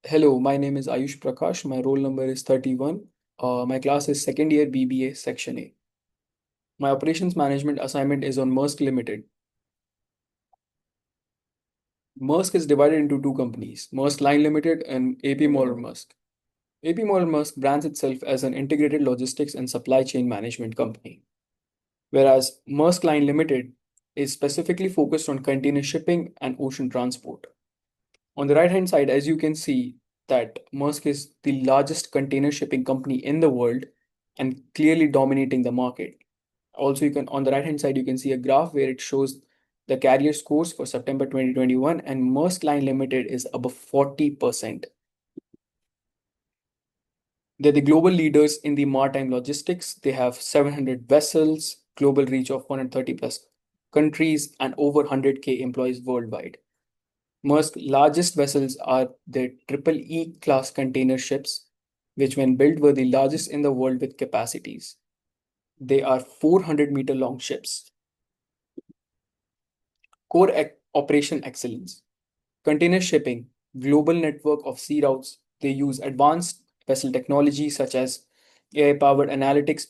Hello, my name is Ayush Prakash. My roll number is 31. My class is second year BBA, Section A. My operations management assignment is on Maersk Limited. Maersk is divided into two companies, Maersk Line Limited and AP Moller Maersk. AP Moller Maersk brands itself as an integrated logistics and supply chain management company, whereas Maersk Line Limited is specifically focused on container shipping and ocean transport. On the right hand side, as you can see, that Maersk is the largest container shipping company in the world and clearly dominating the market. Also, you can on the right hand side, you can see a graph where it shows the carrier scores for September 2021, and Maersk Line Limited is above 40%. They're the global leaders in the maritime logistics. They have 700 vessels, global reach of 130 plus countries, and over 100K employees worldwide. Maersk's largest vessels are their triple E class container ships, which, when built, were the largest in the world with capacities. They are 400-meter long ships. Core operation excellence. Container shipping, global network of sea routes. They use advanced vessel technology such as AI-powered analytics.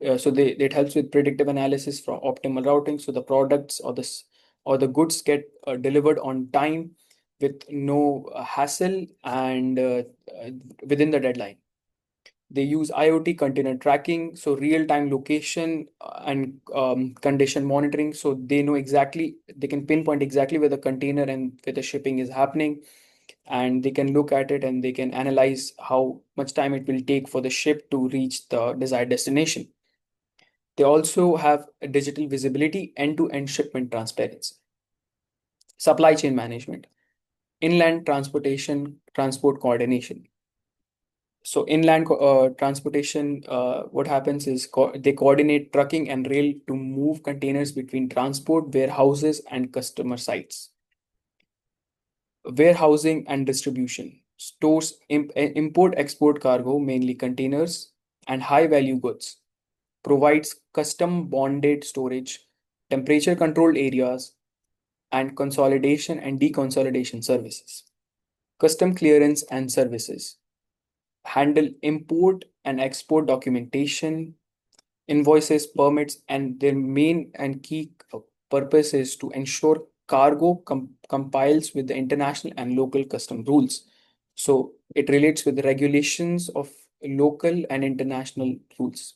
It helps with predictive analysis for optimal routing. So the products or the goods get delivered on time with no hassle and within the deadline. They use IoT container tracking, so real-time location and condition monitoring. So they can pinpoint exactly where the container and where the shipping is happening, and they can look at it and they can analyze how much time it will take for the ship to reach the desired destination. They also have a digital visibility, end-to-end shipment transparency. Supply chain management, inland transportation, transport coordination. So inland transportation, what happens is they coordinate trucking and rail to move containers between transport, warehouses, and customer sites. Warehousing and distribution stores import-export cargo, mainly containers and high-value goods. Provides custom bonded storage, temperature-controlled areas, and consolidation and deconsolidation services. Custom clearance and services handle import and export documentation, invoices, permits, and their main and key purpose is to ensure cargo compiles with the international and local custom rules. So it relates with the regulations of local and international rules.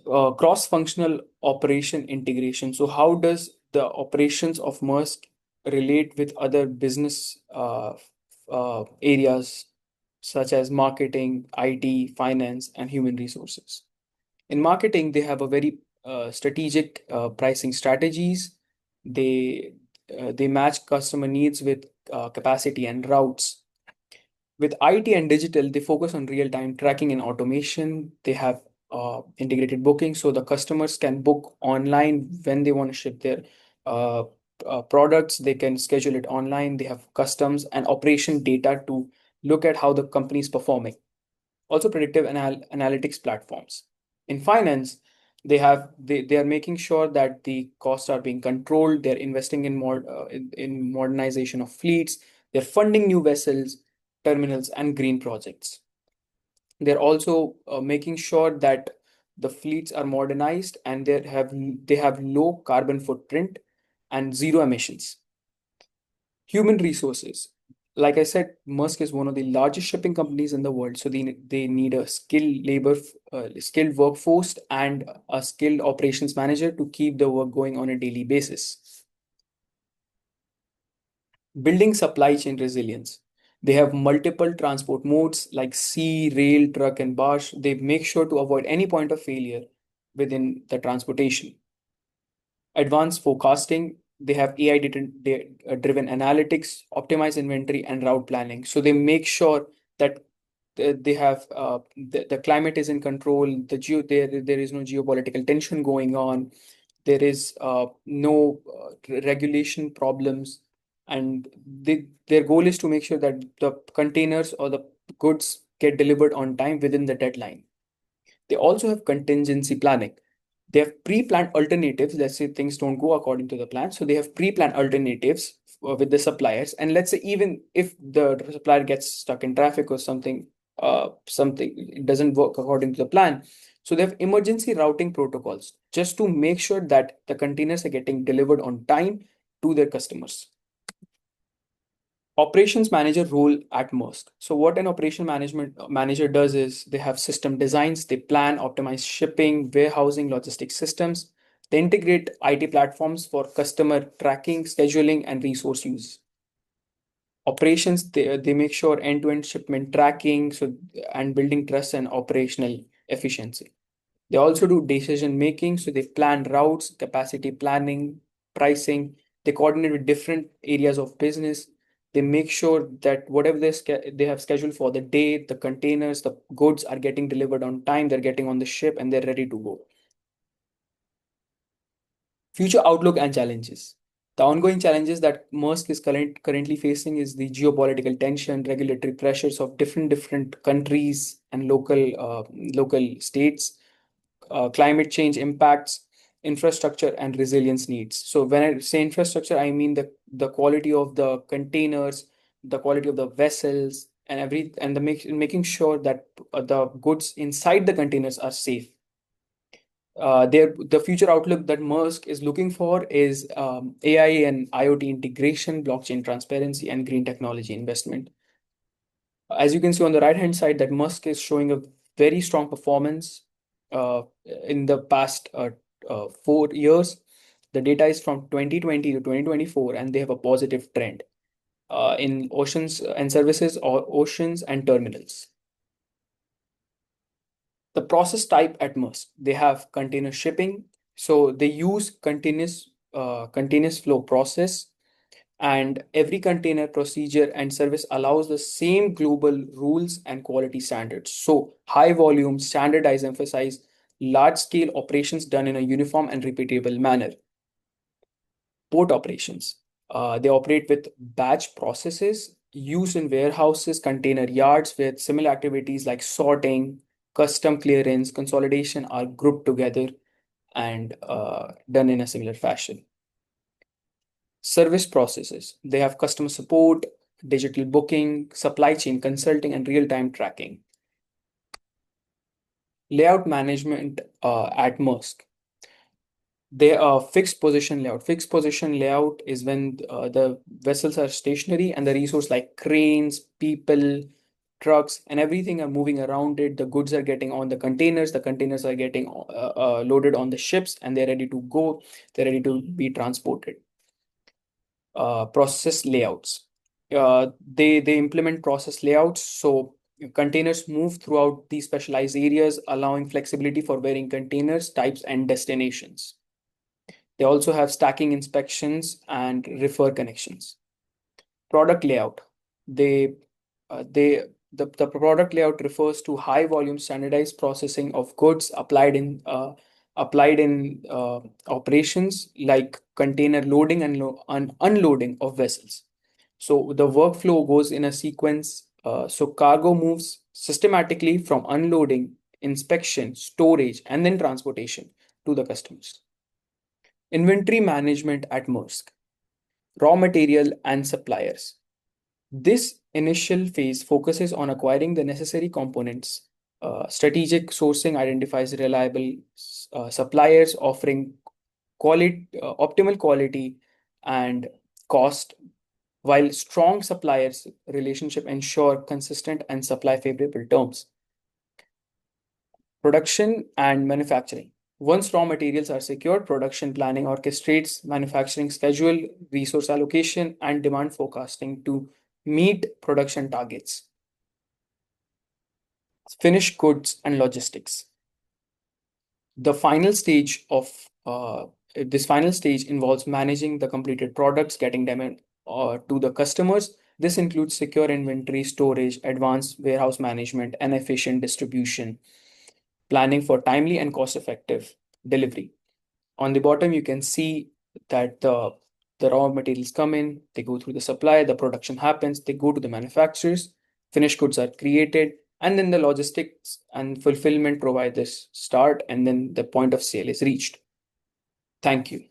Cross-functional operation integration. So how does the operations of Maersk relate with other business areas such as marketing, IT, finance, and human resources? In marketing, they have a very strategic pricing strategies. They match customer needs with capacity and routes. With IT and digital, they focus on real-time tracking and automation. They have integrated booking, so the customers can book online when they want to ship their uh, products. They can schedule it online. They have customs and operation data to look at how the company is performing. Also, predictive analytics platforms. In finance, they are making sure that the costs are being controlled. They're investing in in modernization of fleets. They're funding new vessels, terminals, and green projects. They're also making sure that the fleets are modernized and they have low carbon footprint and zero emissions. Human resources. Like I said, Maersk is one of the largest shipping companies in the world, so they need a skilled workforce and a skilled operations manager to keep the work going on a daily basis. Building supply chain resilience. They have multiple transport modes like sea, rail, truck, and barge. They make sure to avoid any point of failure within the transportation. Advanced forecasting. They have AI driven analytics, optimized inventory, and route planning. So they make sure that they have the climate is in control. There is no geopolitical tension going on. There is no regulation problems, and their goal is to make sure that the containers or the goods get delivered on time within the deadline. They also have contingency planning. They have pre-planned alternatives. Let's say things don't go according to the plan, so they have pre-planned alternatives with the suppliers. And let's say even if the supplier gets stuck in traffic or something it doesn't work according to the plan, so they have emergency routing protocols just to make sure that the containers are getting delivered on time to their customers. Operations manager role at Maersk. So what an operation management manager does is they have system designs, they plan, optimize shipping, warehousing, logistics systems. They integrate IT platforms for customer tracking, scheduling, and resource use. Operations, they make sure end-to-end shipment tracking, and building trust and operational efficiency. They also do decision making, so they plan routes, capacity planning, pricing. They coordinate with different areas of business. They make sure that whatever they have scheduled for the day, the containers, the goods are getting delivered on time, they're getting on the ship, and they're ready to go. Future outlook and challenges. The ongoing challenges that Maersk is currently facing is the geopolitical tension, regulatory pressures of different countries and local states, climate change impacts, infrastructure and resilience needs. So when I say infrastructure, I mean the quality of the containers, the quality of the vessels, and making sure that the goods inside the containers are safe. The future outlook that Maersk is looking for is AI and IoT integration, blockchain transparency, and green technology investment. As you can see on the right hand side, that Maersk is showing a very strong performance in the past 4 years. The data is from 2020 to 2024, and they have a positive trend in oceans and services or oceans and terminals. The process type at Maersk, they have container shipping. So they use continuous flow process, and every container procedure and service allows the same global rules and quality standards. So high volume, standardized, emphasize large scale operations done in a uniform and repeatable manner. Port operations. They operate with batch processes used in warehouses, container yards, where similar activities like sorting, custom clearance, consolidation are grouped together and done in a similar fashion. Service processes. They have customer support, digital booking, supply chain consulting, and real-time tracking. Layout management at Maersk. They are fixed position layout. Fixed position layout is when the vessels are stationary and the resource like cranes, people, trucks, and everything are moving around it. The goods are getting on the containers are getting loaded on the ships, and they're ready to go. They're ready to be transported. Process layouts. They implement process layouts, so containers move throughout these specialized areas, allowing flexibility for varying containers, types, and destinations. They also have stacking inspections and refer connections. Product layout. They the product layout refers to high volume standardized processing of goods applied in operations like container loading and unloading of vessels. So the workflow goes in a sequence. So cargo moves systematically from unloading, inspection, storage, and then transportation to the customers. Inventory management at Maersk. Raw material and suppliers. This initial phase focuses on acquiring the necessary components. Strategic sourcing identifies reliable suppliers offering optimal quality and cost, while strong suppliers relationship ensure consistent and supply favorable terms. Production and manufacturing. Once raw materials are secured, production planning orchestrates manufacturing schedule, resource allocation, and demand forecasting to meet production targets. Finished goods and logistics. The final stage of this final stage involves managing the completed products, getting them to the customers. This includes secure inventory, storage, advanced warehouse management, and efficient distribution, planning for timely and cost-effective delivery. On the bottom, you can see that the raw materials come in, they go through the supply, the production happens, they go to the manufacturers, finished goods are created, and then the logistics and fulfillment provide this start, and then the point of sale is reached. Thank you.